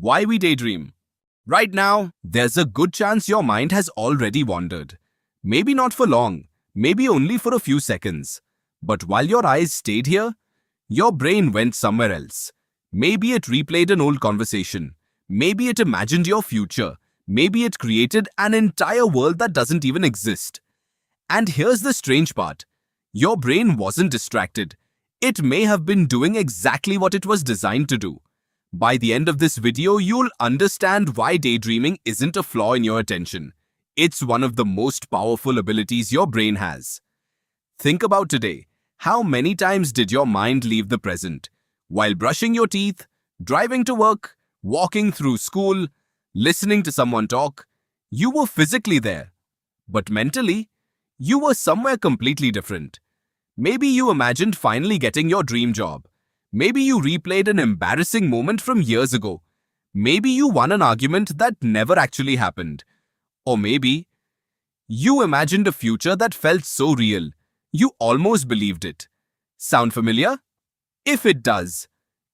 Why we daydream? Right now, there's a good chance your mind has already wandered. Maybe not for long, maybe only for a few seconds. But while your eyes stayed here, your brain went somewhere else. Maybe it replayed an old conversation. Maybe it imagined your future. Maybe it created an entire world that doesn't even exist. And here's the strange part. Your brain wasn't distracted. It may have been doing exactly what it was designed to do. By the end of this video, you'll understand why daydreaming isn't a flaw in your attention. It's one of the most powerful abilities your brain has. Think about today. How many times did your mind leave the present? While brushing your teeth, driving to work, walking through school, listening to someone talk, you were physically there. But mentally, you were somewhere completely different. Maybe you imagined finally getting your dream job. Maybe you replayed an embarrassing moment from years ago. Maybe you won an argument that never actually happened. Or maybe you imagined a future that felt so real, you almost believed it. Sound familiar? If it does,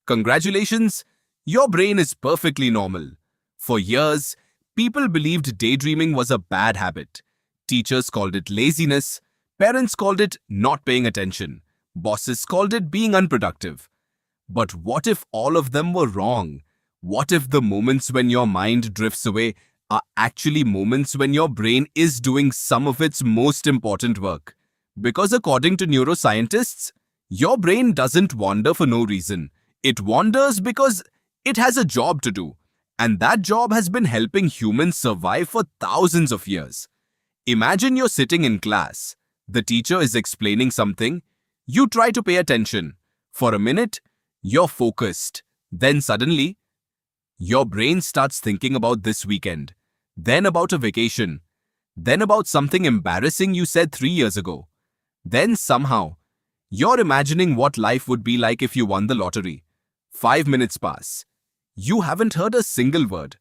congratulations, your brain is perfectly normal. For years, people believed daydreaming was a bad habit. Teachers called it laziness, parents called it not paying attention, bosses called it being unproductive. But what if all of them were wrong? What if the moments when your mind drifts away are actually moments when your brain is doing some of its most important work? Because according to neuroscientists, your brain doesn't wander for no reason. It wanders because it has a job to do. And that job has been helping humans survive for thousands of years. Imagine you're sitting in class. The teacher is explaining something. You try to pay attention. For a minute, you're focused. Then suddenly, your brain starts thinking about this weekend, then about a vacation, then about something embarrassing you said 3 years ago. Then somehow, you're imagining what life would be like if you won the lottery. 5 minutes pass. You haven't heard a single word.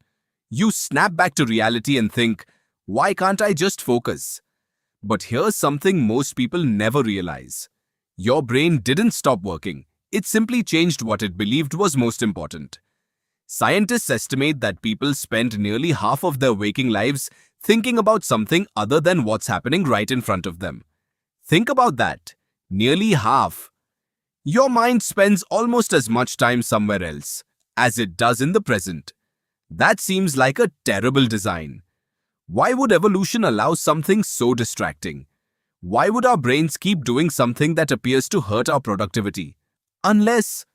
You snap back to reality and think, why can't I just focus? But here's something most people never realize. Your brain didn't stop working. It simply changed what it believed was most important. Scientists estimate that people spend nearly half of their waking lives thinking about something other than what's happening right in front of them. Think about that. Nearly half. Your mind spends almost as much time somewhere else as it does in the present. That seems like a terrible design. Why would evolution allow something so distracting? Why would our brains keep doing something that appears to hurt our productivity? Unless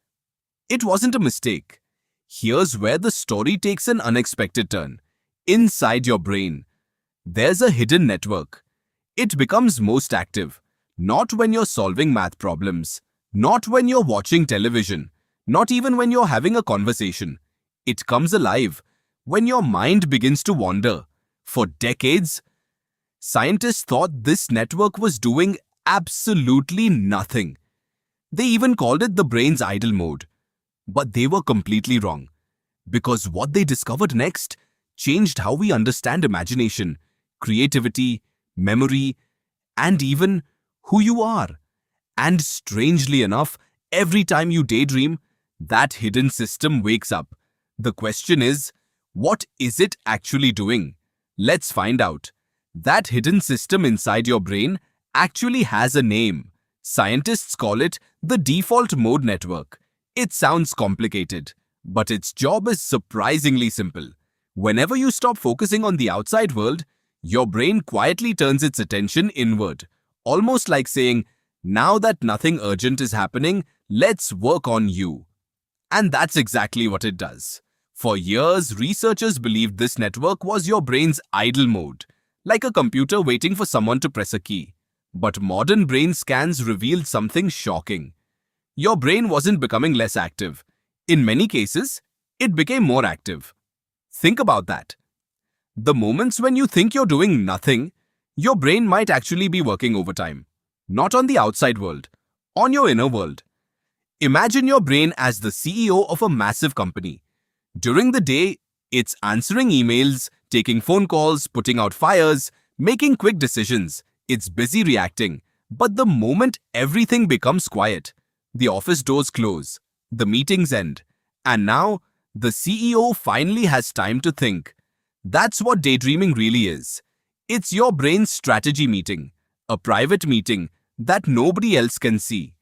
it wasn't a mistake. Here's where the story takes an unexpected turn. Inside your brain, there's a hidden network. It becomes most active, not when you're solving math problems, not when you're watching television, not even when you're having a conversation. It comes alive when your mind begins to wander. For decades, scientists thought this network was doing absolutely nothing. They even called it the brain's idle mode. But they were completely wrong. Because what they discovered next changed how we understand imagination, creativity, memory, and even who you are. And strangely enough, every time you daydream, that hidden system wakes up. The question is, what is it actually doing? Let's find out. That hidden system inside your brain actually has a name. Scientists call it the default mode network. It sounds complicated, but its job is surprisingly simple. Whenever you stop focusing on the outside world, your brain quietly turns its attention inward, almost like saying, now that nothing urgent is happening, let's work on you. And that's exactly what it does. For years, researchers believed this network was your brain's idle mode, like a computer waiting for someone to press a key. But modern brain scans revealed something shocking. Your brain wasn't becoming less active. In many cases, it became more active. Think about that. The moments when you think you're doing nothing, your brain might actually be working overtime. Not on the outside world, on your inner world. Imagine your brain as the CEO of a massive company. During the day, it's answering emails, taking phone calls, putting out fires, making quick decisions. It's busy reacting. But the moment everything becomes quiet, the office doors close, the meetings end, and now The CEO finally has time to think. That's what daydreaming really is. It's your brain's strategy meeting, a private meeting that nobody else can see.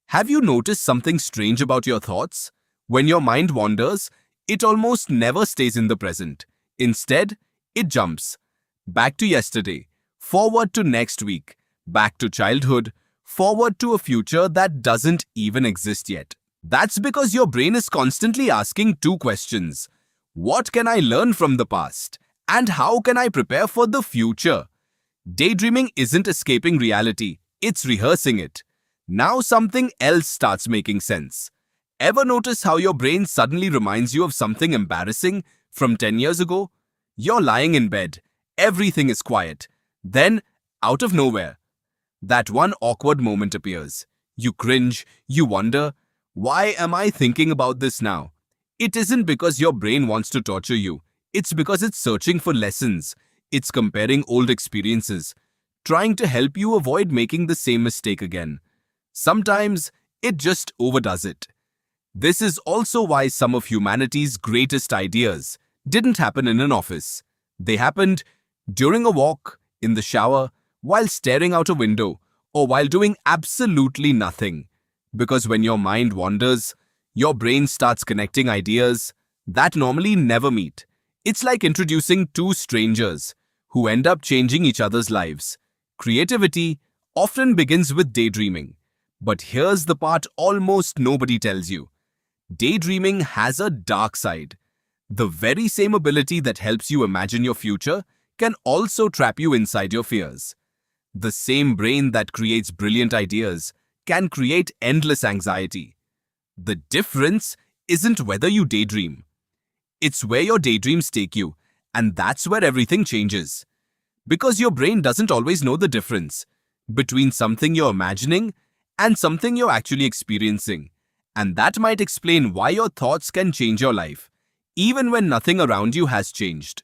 Have you noticed something strange about your thoughts? When your mind wanders, it almost never stays in the present. Instead, it jumps back to yesterday, forward to next week, back to childhood, forward to a future that doesn't even exist yet. That's because your brain is constantly asking two questions. What can I learn from the past? And how can I prepare for the future? Daydreaming isn't escaping reality, it's rehearsing it. Now something else starts making sense. Ever notice how your brain suddenly reminds you of something embarrassing from 10 years ago? You're lying in bed, everything is quiet. Then, out of nowhere, that one awkward moment appears. You cringe, you wonder, why am I thinking about this now? It isn't because your brain wants to torture you. It's because it's searching for lessons. It's comparing old experiences, trying to help you avoid making the same mistake again. Sometimes, it just overdoes it. This is also why some of humanity's greatest ideas didn't happen in an office. They happened during a walk, in the shower, while staring out a window, or while doing absolutely nothing. Because when your mind wanders, your brain starts connecting ideas that normally never meet. It's like introducing two strangers who end up changing each other's lives. Creativity often begins with daydreaming. But here's the part almost nobody tells you. Daydreaming has a dark side. The very same ability that helps you imagine your future can also trap you inside your fears. The same brain that creates brilliant ideas can create endless anxiety. The difference isn't whether you daydream. It's where your daydreams take you, and that's where everything changes. Because your brain doesn't always know the difference between something you're imagining and something you're actually experiencing. And that might explain why your thoughts can change your life, even when nothing around you has changed.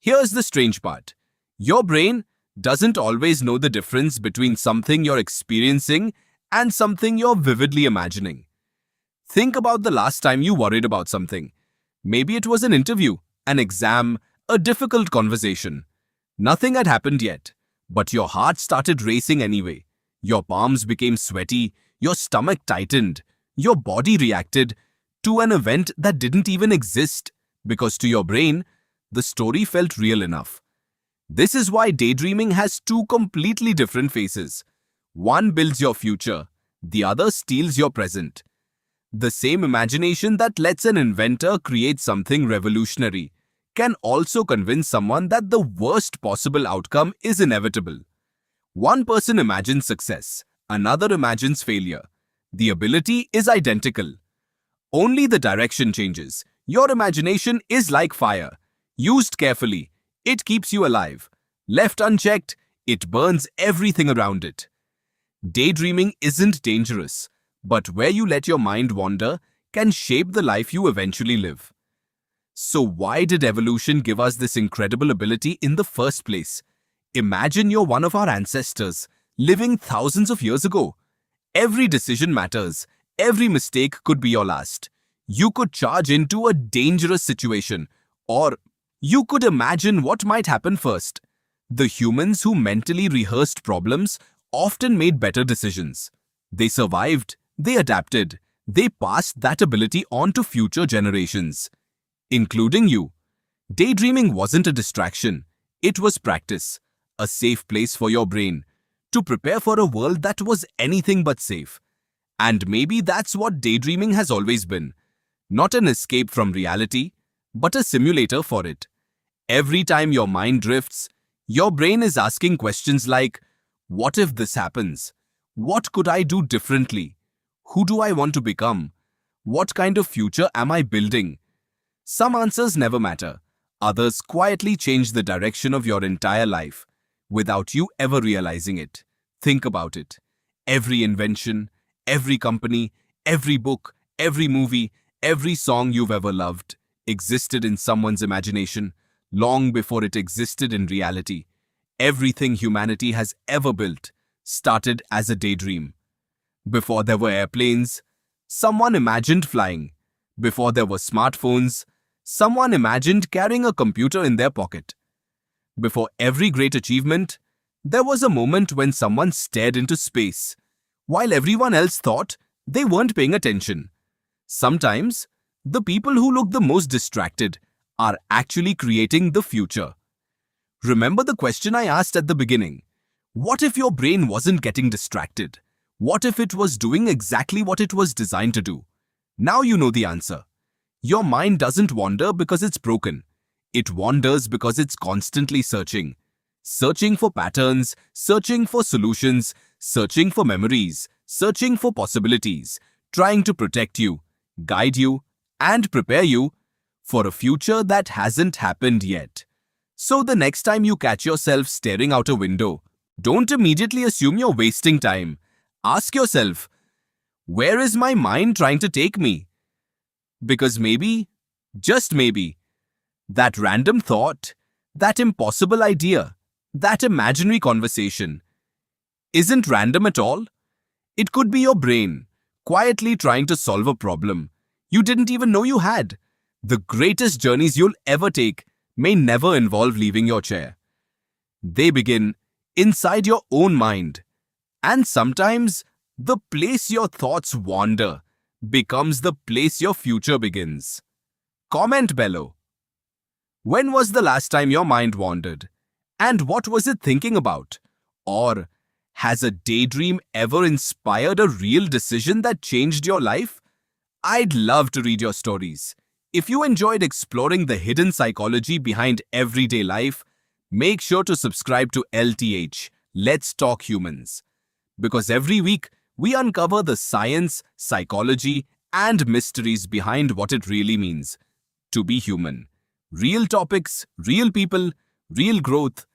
Here's the strange part. Your brain doesn't always know the difference between something you're experiencing and something you're vividly imagining. Think about the last time you worried about something. Maybe it was an interview, an exam, a difficult conversation. Nothing had happened yet, but your heart started racing anyway. Your palms became sweaty, your stomach tightened, your body reacted to an event that didn't even exist because to your brain, the story felt real enough. This is why daydreaming has two completely different faces. One builds your future, the other steals your present. The same imagination that lets an inventor create something revolutionary can also convince someone that the worst possible outcome is inevitable. One person imagines success, another imagines failure. The ability is identical. Only the direction changes. Your imagination is like fire. Used carefully, it keeps you alive. Left unchecked, it burns everything around it. Daydreaming isn't dangerous, but where you let your mind wander can shape the life you eventually live. So why did evolution give us this incredible ability in the first place? Imagine you're one of our ancestors, living thousands of years ago. Every decision matters. Every mistake could be your last. You could charge into a dangerous situation, or you could imagine what might happen first. The humans who mentally rehearsed problems often made better decisions. They survived, they adapted, they passed that ability on to future generations, including you. Daydreaming wasn't a distraction, it was practice, a safe place for your brain to prepare for a world that was anything but safe. And maybe that's what daydreaming has always been. Not an escape from reality, but a simulator for it. Every time your mind drifts, your brain is asking questions like, what if this happens? What could I do differently? Who do I want to become? What kind of future am I building? Some answers never matter. Others quietly change the direction of your entire life without you ever realizing it. Think about it. Every invention, every company, every book, every movie, every song you've ever loved existed in someone's imagination long before it existed in reality. Everything humanity has ever built started as a daydream. Before there were airplanes, someone imagined flying. Before there were smartphones, someone imagined carrying a computer in their pocket. Before every great achievement, there was a moment when someone stared into space, while everyone else thought they weren't paying attention. Sometimes, the people who look the most distracted are actually creating the future. Remember the question I asked at the beginning? What if your brain wasn't getting distracted? What if it was doing exactly what it was designed to do? Now you know the answer. Your mind doesn't wander because it's broken. It wanders because it's constantly searching. Searching for patterns, searching for solutions, searching for memories, searching for possibilities, trying to protect you, guide you, and prepare you for a future that hasn't happened yet. So the next time you catch yourself staring out a window, don't immediately assume you're wasting time. Ask yourself, where is my mind trying to take me? Because maybe, just maybe, that random thought, that impossible idea, that imaginary conversation isn't random at all. It could be your brain quietly trying to solve a problem you didn't even know you had. The greatest journeys you'll ever take may never involve leaving your chair. They begin inside your own mind. And sometimes, the place your thoughts wander becomes the place your future begins. Comment below. When was the last time your mind wandered? And what was it thinking about? Or has a daydream ever inspired a real decision that changed your life? I'd love to read your stories. If you enjoyed exploring the hidden psychology behind everyday life, make sure to subscribe to LTH, Let's Talk Humans. Because every week, we uncover the science, psychology, and mysteries behind what it really means to be human. Real topics, real people, real growth,